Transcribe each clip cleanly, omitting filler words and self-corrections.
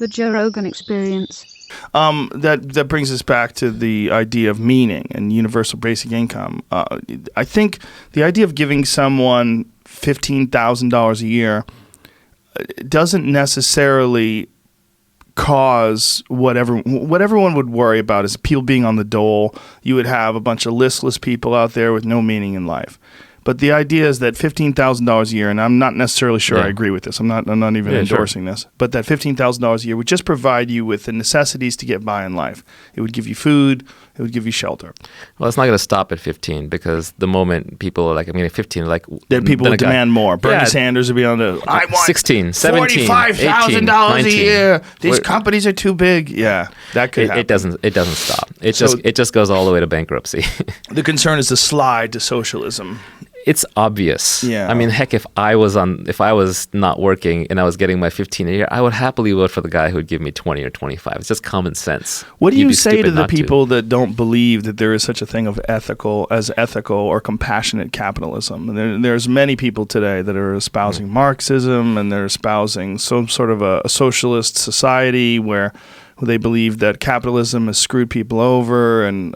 The Joe Rogan Experience. That brings us back to the idea of meaning and universal basic income. I think the idea of giving someone $15,000 a year doesn't necessarily cause what everyone would worry about is people being on the dole. You would have a bunch of listless people out there with no meaning in life. But the idea is that $15,000 a year, and I'm not necessarily sure I agree with this. I'm not even endorsing this. But that $15,000 a year would just provide you with the necessities to get by in life. It would give you food. It would give you shelter. Well, it's not going to stop at 15 because the moment people are like, I'm getting 15, like then people would demand more. Bernie Sanders would be on the I want 16, 17, $45,000 a year. These companies are too big. Yeah, that could happen. It doesn't stop. It just goes all the way to bankruptcy. The concern is the slide to socialism. It's obvious. Yeah. I mean, heck, if I was not working and I was getting my 15 a year, I would happily vote for the guy who would give me 20 or 25. It's just common sense. What do you say to the people that don't believe that there is such a thing of ethical or compassionate capitalism? There's many people today that are espousing Marxism, and they're espousing some sort of a socialist society where they believe that capitalism has screwed people over and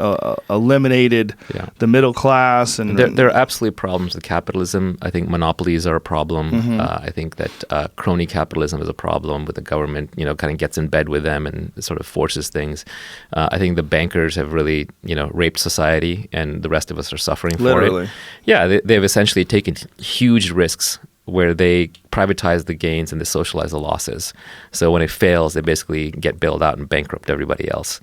eliminated the middle class. And there are absolutely problems with capitalism. I think monopolies are a problem. I think that crony capitalism is a problem with the government, kind of gets in bed with them and sort of forces things. I think the bankers have really, raped society, and the rest of us are suffering for it. Yeah, they've essentially taken huge risks where they privatize the gains and they socialize the losses. So when it fails, they basically get bailed out and bankrupt everybody else.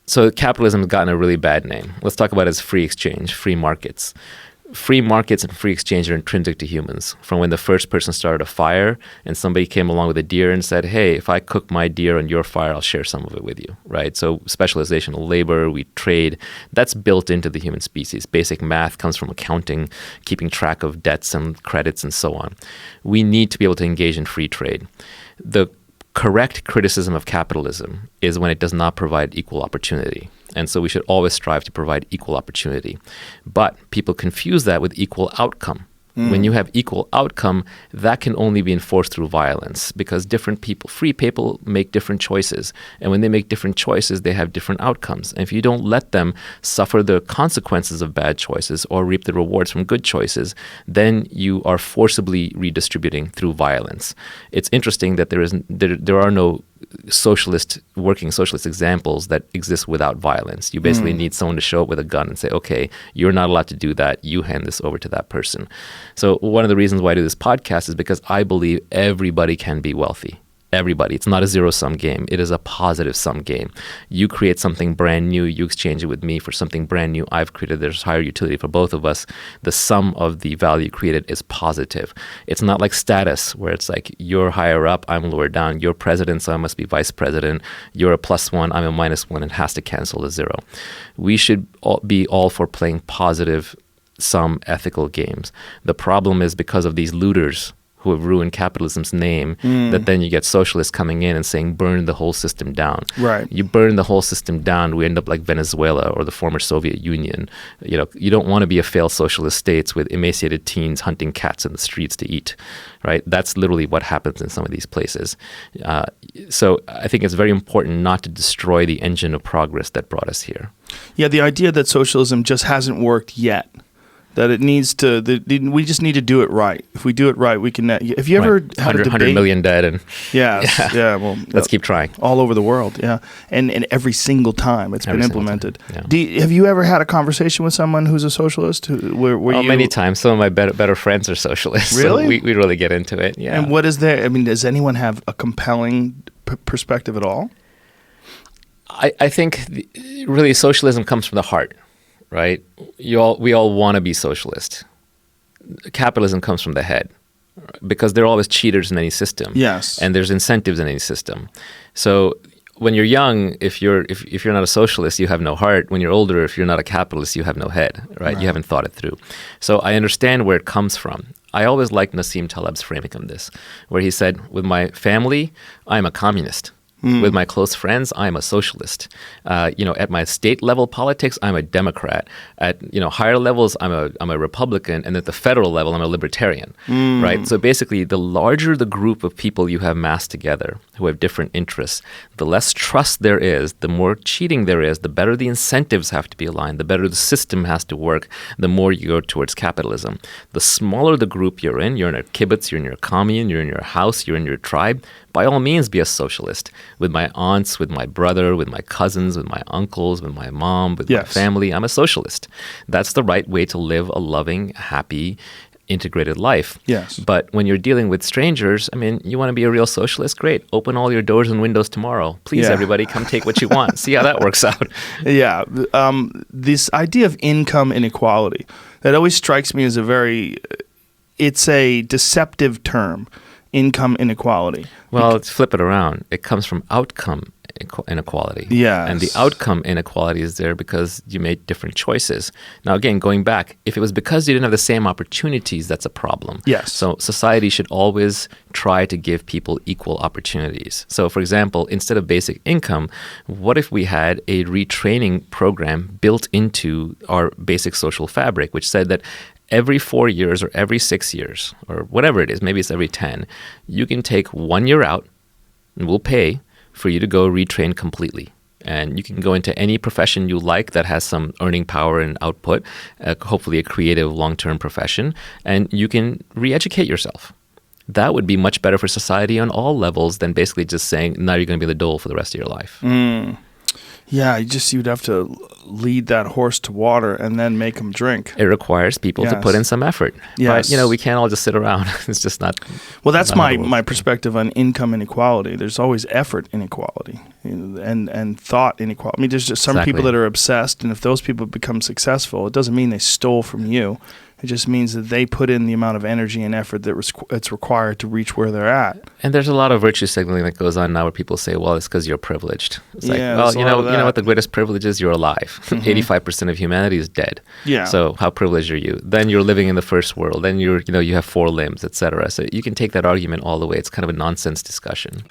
So capitalism has gotten a really bad name. Let's talk about it as free exchange, free markets. Free markets and free exchange are intrinsic to humans. From when the first person started a fire and somebody came along with a deer and said, hey, if I cook my deer on your fire, I'll share some of it with you, right? So specialization of labor, we trade, that's built into the human species. Basic math comes from accounting, keeping track of debts and credits and so on. We need to be able to engage in free trade. The correct criticism of capitalism is when it does not provide equal opportunity. And so we should always strive to provide equal opportunity. But people confuse that with equal outcome. When you have equal outcome, that can only be enforced through violence because free people make different choices. And when they make different choices, they have different outcomes. And if you don't let them suffer the consequences of bad choices or reap the rewards from good choices, then you are forcibly redistributing through violence. It's interesting that there are no working socialist examples that exist without violence. You basically need someone to show up with a gun and say, okay, you're not allowed to do that. You hand this over to that person. So one of the reasons why I do this podcast is because I believe everybody can be wealthy. Everybody. It's not a zero-sum game. It is a positive-sum game. You create something brand new. You exchange it with me for something brand new I've created. There's higher utility for both of us. The sum of the value created is positive. It's not like status where it's like you're higher up, I'm lower down. You're president, so I must be vice president. You're a +1, I'm a -1, and has to cancel the zero. We should be all for playing positive-sum ethical games. The problem is because of these looters who have ruined capitalism's name, that then you get socialists coming in and saying, burn the whole system down. Right. You burn the whole system down, we end up like Venezuela or the former Soviet Union. You don't want to be a failed socialist states with emaciated teens hunting cats in the streets to eat, right? That's literally what happens in some of these places. So I think it's very important not to destroy the engine of progress that brought us here. Yeah, the idea that socialism just hasn't worked yet. That it needs to, we just need to do it right. If we do it right, we can. Have you ever had a debate? 100 million dead, and well, let's keep trying. All over the world, and every single time it's been implemented. Have you ever had a conversation with someone who's a socialist? Many times. Some of my better friends are socialists. Really? So we really get into it. Yeah. And what is there? I mean, does anyone have a compelling perspective at all? I think really socialism comes from the heart. Right? We all want to be socialist. Capitalism comes from the head because there are always cheaters in any system. Yes. And there's incentives in any system. So when you're young, if you're not a socialist, you have no heart. When you're older, if you're not a capitalist, you have no head, right? You haven't thought it through. So I understand where it comes from. I always liked Nassim Taleb's framing of this, where he said, with my family, I'm a communist. With my close friends, I'm a socialist. At my state level politics, I'm a Democrat. At higher levels, I'm a Republican, and at the federal level, I'm a libertarian. Right. So basically, the larger the group of people you have massed together who have different interests, the less trust there is, the more cheating there is, the better the incentives have to be aligned, the better the system has to work, the more you go towards capitalism. The smaller the group you're in a kibbutz, you're in your commune, you're in your house, you're in your tribe, by all means be a socialist. With my aunts, with my brother, with my cousins, with my uncles, with my mom, with my family, I'm a socialist. That's the right way to live a loving, happy, integrated life. Yes. But when you're dealing with strangers, you want to be a real socialist? Great. Open all your doors and windows tomorrow. Please, everybody, come take what you want. See how that works out. Yeah. This idea of income inequality, that always strikes me as it's a deceptive term, income inequality. Well, let's flip it around. It comes from outcome inequality. Yes. And the outcome inequality is there because you made different choices. Now, again, going back, if it was because you didn't have the same opportunities, that's a problem. Yes. So society should always try to give people equal opportunities. So, for example, instead of basic income, what if we had a retraining program built into our basic social fabric, which said that every 4 years or every 6 years or whatever it is, maybe it's every 10, you can take 1 year out and we'll pay for you to go retrain completely. And you can go into any profession you like that has some earning power and output, hopefully a creative long-term profession, and you can re-educate yourself. That would be much better for society on all levels than basically just saying, now you're going to be the dole for the rest of your life. Yeah, you'd have to lead that horse to water and then make him drink. It requires people to put in some effort. Yes. But, we can't all just sit around. It's just not. Well, that's my perspective on income inequality. There's always effort inequality and thought inequality. There's just some people that are obsessed, and if those people become successful, it doesn't mean they stole from you. It just means that they put in the amount of energy and effort that's required to reach where they're at. And there's a lot of virtue signaling that goes on now where people say, well, it's because you're privileged. It's like, well, you know what the greatest privilege is? You're alive. 85% of humanity is dead. Yeah. So how privileged are you? Then you're living in the first world. Then you have 4 limbs, etc. So you can take that argument all the way. It's kind of a nonsense discussion.